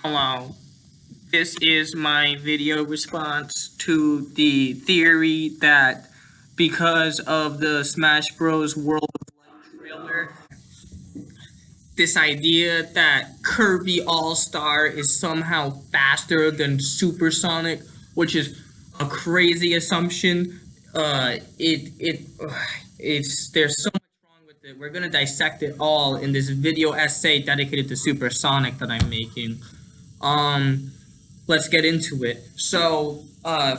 Hello. This is my video response to the theory that because of the Smash Bros. World of Light trailer, this idea that Kirby All-Star is somehow faster than Supersonic, which is a crazy assumption. It's there's so much wrong with it. We're gonna dissect it all in this video essay dedicated to Supersonic that I'm making. Um, let's get into it. So,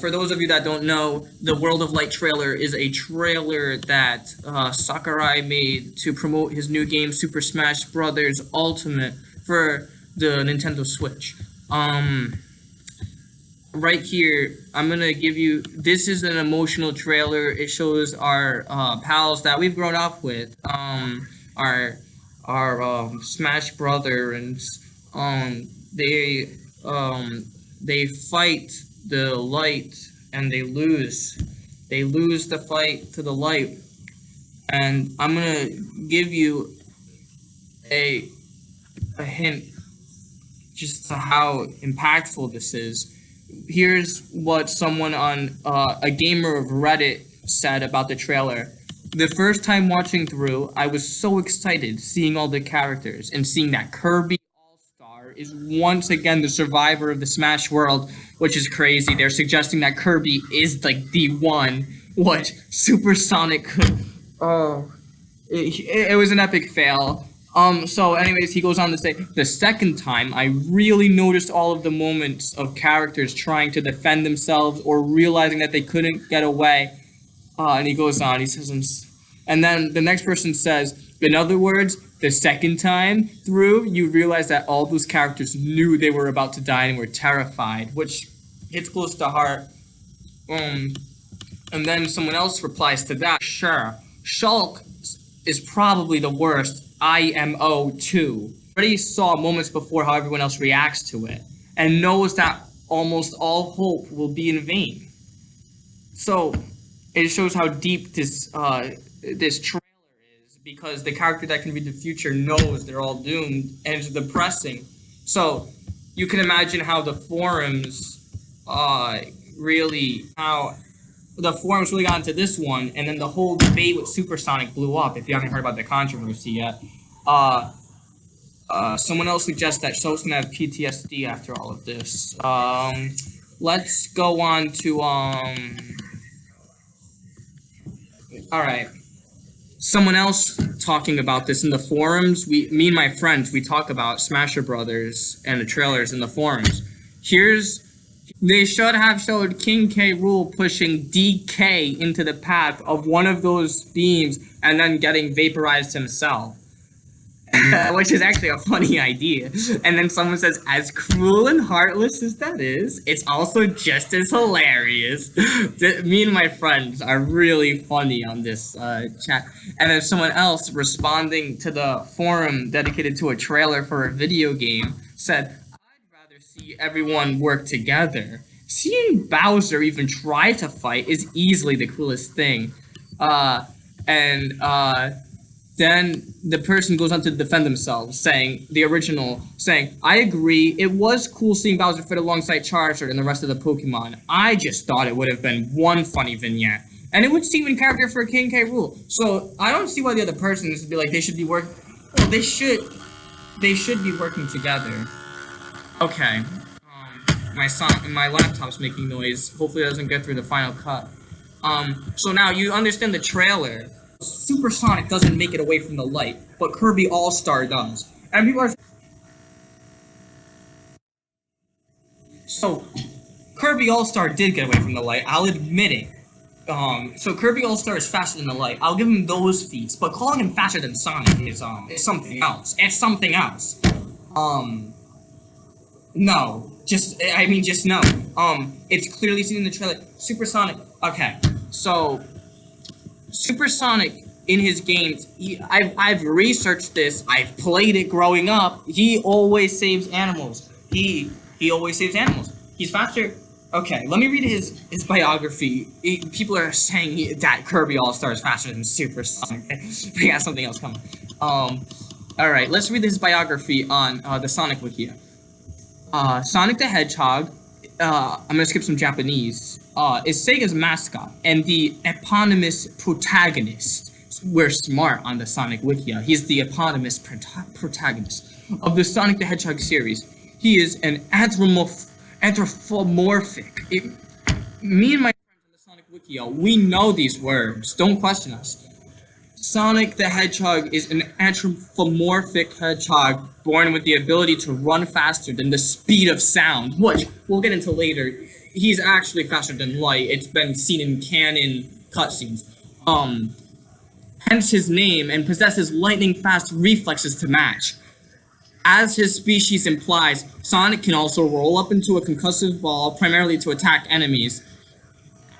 for those of you that don't know, the World of Light trailer is a trailer that Sakurai made to promote his new game, Super Smash Bros. Ultimate, for the Nintendo Switch. Right here, I'm gonna give you. This is an emotional trailer. It shows our pals that we've grown up with. Our Smash Brothers, and they fight the light and they lose. They lose the fight to the light. And I'm gonna give you a hint just to how impactful this is. Here's what someone on a gamer of Reddit said about the trailer. The first time watching through, I was so excited seeing all the characters and seeing that Kirby All-Star is once again the survivor of the Smash world, which is crazy. They're suggesting that Kirby is like the one, what Supersonic could. Oh, it was an epic fail. So anyways, he goes on to say, the second time, I really noticed all of the moments of characters trying to defend themselves or realizing that they couldn't get away. And he goes on, he says, and then the next person says, in other words, the second time through, you realize that all those characters knew they were about to die and were terrified, which hits close to heart. And then someone else replies to that, sure, Shulk is probably the worst. IMO 2. Already saw moments before how everyone else reacts to it, and knows that almost all hope will be in vain. So it shows how deep this trailer is, because the character that can read the future knows they're all doomed, and it's depressing. So you can imagine how the forums really got into this one, and then the whole debate with Supersonic blew up. If you haven't heard about the controversy yet, someone else suggests that Shulk's gonna have PTSD after all of this. Let's go on to all right. Someone else talking about this in the forums. Me and my friends, we talk about Smasher Brothers and the trailers in the forums. They should have showed King K. Rool pushing DK into the path of one of those beams and then getting vaporized himself. Which is actually a funny idea. And then someone says, as cruel and heartless as that is, it's also just as hilarious. Me and my friends are really funny on this chat. And then someone else responding to the forum dedicated to a trailer for a video game said, see everyone work together. Seeing Bowser even try to fight is easily the coolest thing. Then the person goes on to defend themselves, saying, I agree, it was cool seeing Bowser fit alongside Charizard and the rest of the Pokemon. I just thought it would have been one funny vignette. And it would seem in character for King K. Rool. So I don't see why the other persons would be like, they should be working. Well, they should be working together. Okay, my laptop's making noise. Hopefully it doesn't get through the final cut. So now you understand the trailer. Supersonic doesn't make it away from the light, but Kirby All-Star does. And people are... So, Kirby All-Star did get away from the light, I'll admit it. So Kirby All-Star is faster than the light. I'll give him those feats, but calling him faster than Sonic is something else. It's something else. No. Just no. It's clearly seen in the trailer. Supersonic. Okay, so Supersonic in his games, I've researched this. I've played it growing up. He always saves animals. He always saves animals. He's faster. Okay, let me read his biography. People are saying that Kirby All-Star is faster than Supersonic. We got something else coming. All right, let's read his biography on the Sonic Wiki. Sonic the Hedgehog, I'm gonna skip some Japanese, is Sega's mascot and the eponymous protagonist. We're smart on the Sonic Wikia. He's the eponymous protagonist of the Sonic the Hedgehog series. He is an anthropomorphic. Me and my friends on the Sonic Wikia, we know these words. Don't question us. Sonic the Hedgehog is an anthropomorphic hedgehog born with the ability to run faster than the speed of sound, which we'll get into later. He's actually faster than light. It's been seen in canon cutscenes. Hence his name, and possesses lightning-fast reflexes to match. As his species implies, Sonic can also roll up into a concussive ball, primarily to attack enemies.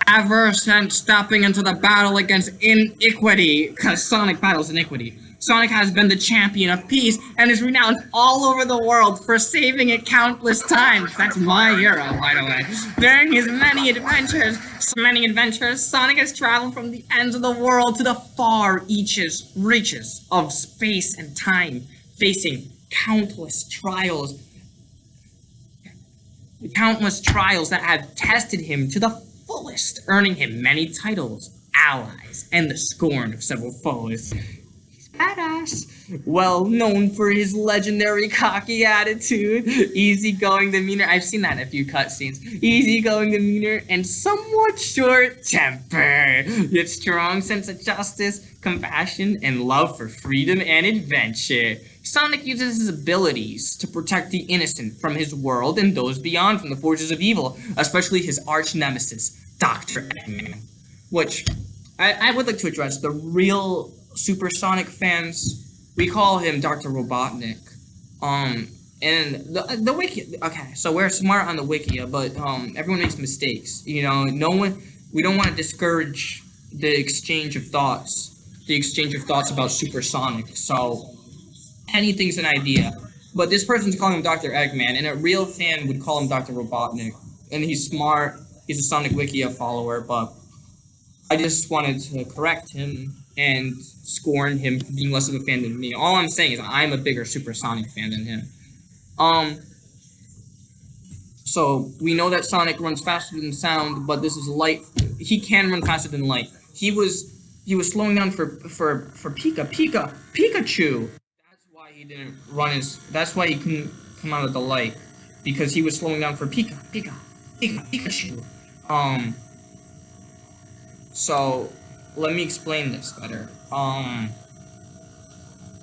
Ever since stepping into the battle against iniquity, because Sonic battles iniquity, Sonic has been the champion of peace and is renowned all over the world for saving it countless times. That's my hero, by the way. During his many adventures, Sonic has traveled from the ends of the world to the far reaches of space and time, facing countless trials that have tested him to the fullest, earning him many titles, allies, and the scorn of several foes. He's badass, well known for his legendary cocky attitude, easygoing demeanor. I've seen that in a few cutscenes. Easygoing demeanor and somewhat short temper, yet strong sense of justice, compassion, and love for freedom and adventure. Sonic uses his abilities to protect the innocent from his world and those beyond from the forces of evil, especially his arch nemesis, Dr. Eggman. Which, I would like to address the real Super Sonic fans. We call him Dr. Robotnik. And the wiki, okay, so we're smart on the wiki, but everyone makes mistakes. You know, we don't want to discourage the exchange of thoughts about Super Sonic. So anything's an idea. But this person's calling him Dr. Eggman, and a real fan would call him Dr. Robotnik. And he's smart, he's a Sonic Wikia follower, but I just wanted to correct him and scorn him for being less of a fan than me. All I'm saying is I'm a bigger Super Sonic fan than him. So we know that Sonic runs faster than sound, but this is light. He can run faster than light. He was slowing down for Pikachu. That's why he couldn't come out of the light, because he was slowing down for Pikachu. So let me explain this better.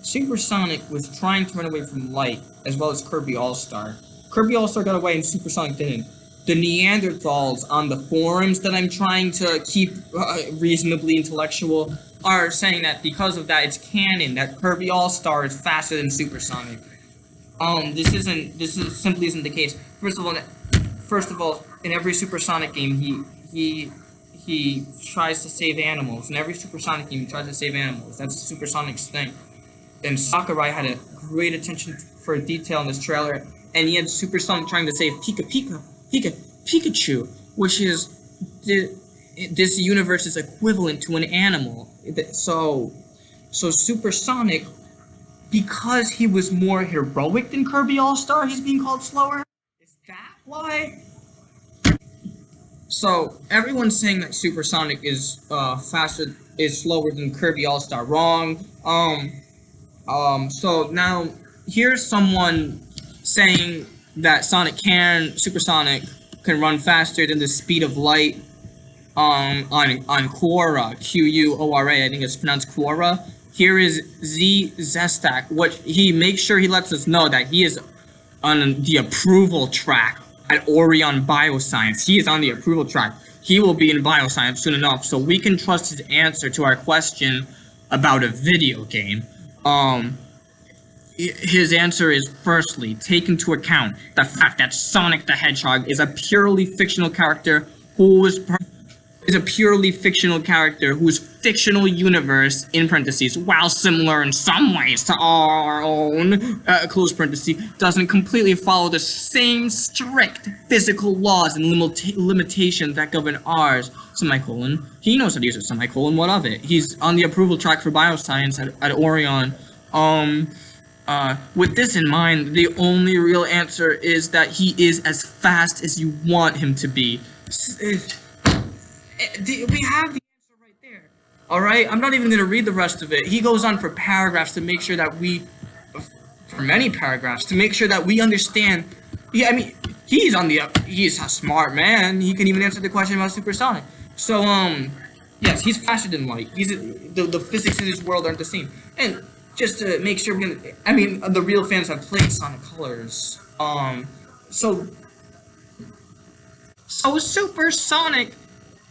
Super Sonic was trying to run away from light, as well as Kirby All-Star. Kirby All-Star got away and Super Sonic didn't. The Neanderthals on the forums that I'm trying to keep reasonably intellectual are saying that because of that, it's canon that Kirby All-Star is faster than Super Sonic. This simply isn't the case. First of all, in every Super Sonic game, he tries to save animals. In every Super Sonic game, he tries to save animals. That's Super Sonic's thing. And Sakurai had a great attention for detail in this trailer, and he had Super Sonic trying to save Pikachu, which is this universe's equivalent to an animal. So Super Sonic, because he was more heroic than Kirby All-Star, he's being called slower? Is that why? So everyone's saying that Super Sonic is slower than Kirby All-Star. Wrong. So now here's someone saying that Super Sonic can run faster than the speed of light on Quora, Quora, I think it's pronounced Quora. Here is Z Zestak. What he makes sure he lets us know that he is on the approval track at Orion Bioscience. He is on the approval track. He will be in Bioscience soon enough, so we can trust his answer to our question about a video game. His answer is, firstly, take into account the fact that Sonic the Hedgehog is a purely fictional character whose fictional universe, in parentheses, while similar in some ways to our own, close parentheses, doesn't completely follow the same strict physical laws and limitations that govern ours, semicolon. He knows how to use a semicolon, what of it? He's on the approval track for Bioscience at Orion. With this in mind, the only real answer is that he is as fast as you want him to be. We have the answer right there. Alright, I'm not even going to read the rest of it. He goes on for paragraphs to make sure that for many paragraphs, to make sure that we understand. Yeah, I mean, he's a smart man. He can even answer the question about supersonic. So, yes, he's faster than light. The physics in his world aren't the same. And just to make sure the real fans have played Sonic Colors. So Supersonic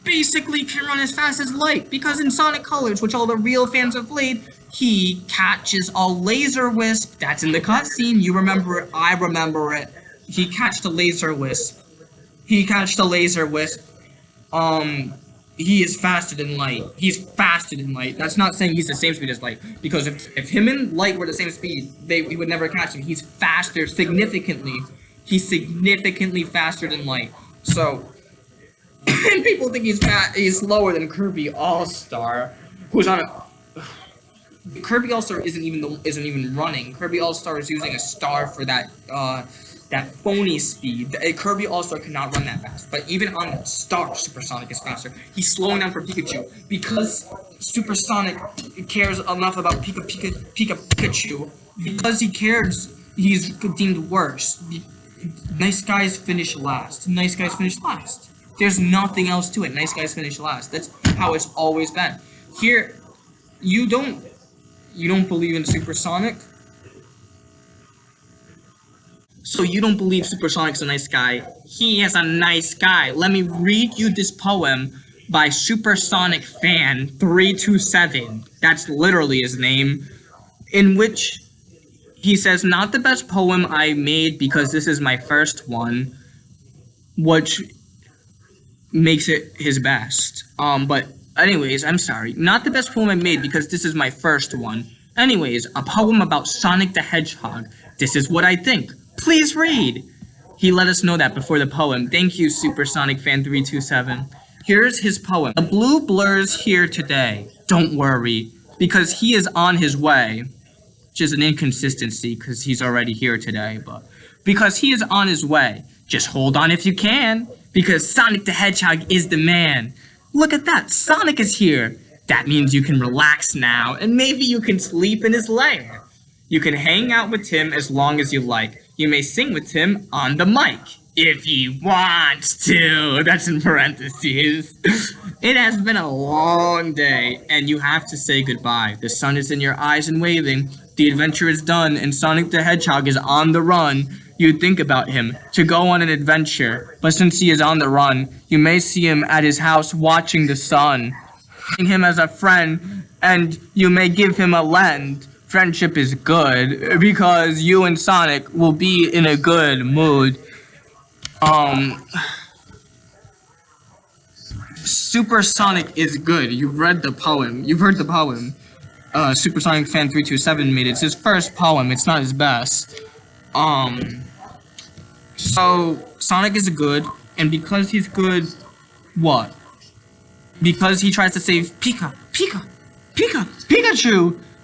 basically can run as fast as light, because in Sonic Colors, which all the real fans have played, he catches a laser wisp. That's in the cutscene. You remember it. I remember it. He catched a laser wisp. He is faster than light. He's faster than light. That's not saying he's the same speed as light, because if him and light were the same speed, we would never catch him. He's faster significantly. He's significantly faster than light. So, and people think he's slower than Kirby All-Star, who's on a... Kirby All-Star isn't even running. Kirby All-Star is using a star for that phony speed. Kirby All-Star cannot run that fast. But even on that star, Supersonic is faster. He's slowing down for Pikachu. Because Supersonic cares enough about Pikachu, because he cares, he's deemed worse. Nice guys finish last. Nice guys finish last. There's nothing else to it. Nice guys finish last. That's how it's always been. Here, you don't believe in Supersonic? So you don't believe Supersonic's a nice guy? He is a nice guy. Let me read you this poem by Supersonic Fan 327. That's literally his name. In which he says, not the best poem I made because this is my first one, which makes it his best. But anyways, I'm sorry. Not the best poem I made because this is my first one. Anyways, a poem about Sonic the Hedgehog. This is what I think. Please read. He let us know that before the poem. Thank you, Supersonic Fan 327. Here's his poem. The blue blurs here today. Don't worry, because he is on his way. Which is an inconsistency, because he's already here today, but because he is on his way. Just hold on if you can, because Sonic the Hedgehog is the man. Look at that, Sonic is here. That means you can relax now, and maybe you can sleep in his lair. You can hang out with him as long as you like. You may sing with him on the mic, if he wants to. That's in parentheses. It has been a long day, and you have to say goodbye. The sun is in your eyes and waving. The adventure is done, and Sonic the Hedgehog is on the run. You think about him, to go on an adventure, but since he is on the run, you may see him at his house watching the sun. Him as a friend, and you may give him a lend. Friendship is good, because you and Sonic will be in a good mood. Supersonic is good. You've read the poem. You've heard the poem. Supersonic Fan 327 made it. It's his first poem. It's not his best. So, Sonic is good, and because he's good, what? Because he tries to save Pikachu!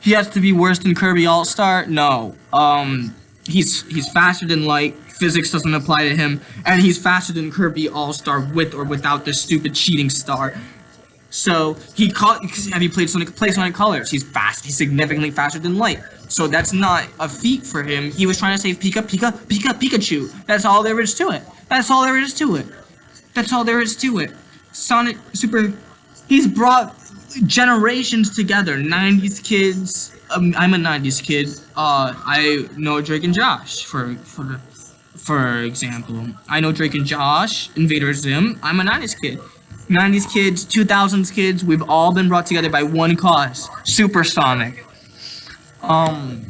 He has to be worse than Kirby All-Star? No. He's faster than light. Physics doesn't apply to him. And he's faster than Kirby All-Star with or without this stupid cheating star. So, have you played Sonic Colors? He's fast. He's significantly faster than light. So that's not a feat for him. He was trying to save Pikachu. That's all there is to it. That's all there is to it. That's all there is to it. He's brought generations together. 90s kids. I'm a 90s kid. I know Drake and Josh, for example. I know Drake and Josh, Invader Zim. I'm a 90s kid. 90s kids, 2000s kids, we've all been brought together by one cause, Supersonic. And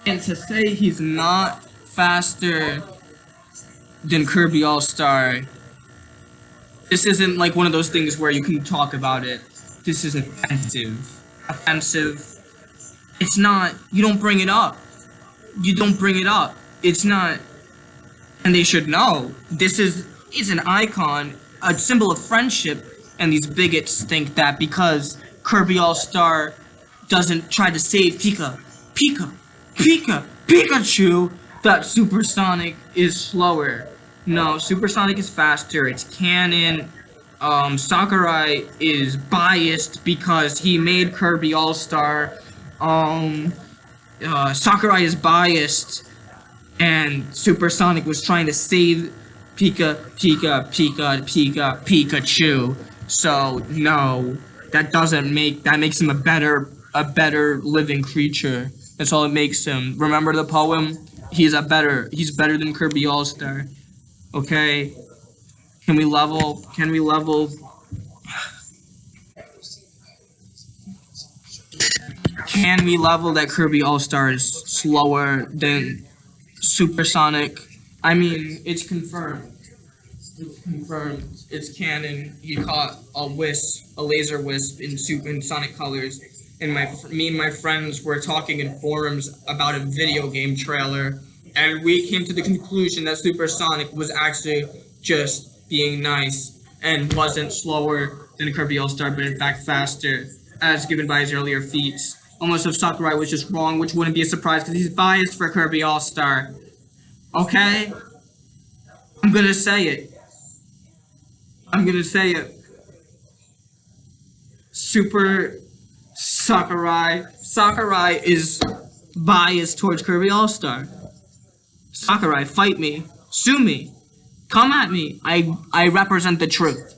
to say he's not faster than Kirby All-Star, this isn't like one of those things where you can talk about it. This is offensive. It's not, you don't bring it up. It's not, and they should know, it's an icon, a symbol of friendship, and these bigots think that because Kirby All-Star doesn't try to save Pikachu, Pikachu that Supersonic is slower. No, Supersonic is faster. It's canon. Sakurai is biased because he made Kirby All-Star. Um, Sakurai is biased, and Supersonic was trying to save Pikachu. So no, that makes him a better living creature. That's all it makes him. Remember the poem? He's better than Kirby All-Star. Okay? Can we level? Can we level? Can we level that Kirby All-Star is slower than Supersonic? I mean, it's confirmed. It's confirmed. It's canon. He caught a laser wisp in Sonic colors, and me and my friends were talking in forums about a video game trailer, and we came to the conclusion that Supersonic was actually just being nice and wasn't slower than Kirby All-Star, but in fact faster, as given by his earlier feats. Almost if Sakurai was just wrong, which wouldn't be a surprise because he's biased for Kirby All-Star. Okay? I'm gonna say it. I'm gonna say it. Super Sakurai. Sakurai is biased towards Kirby All-Star. Sakurai, fight me. Sue me. Come at me. I represent the truth.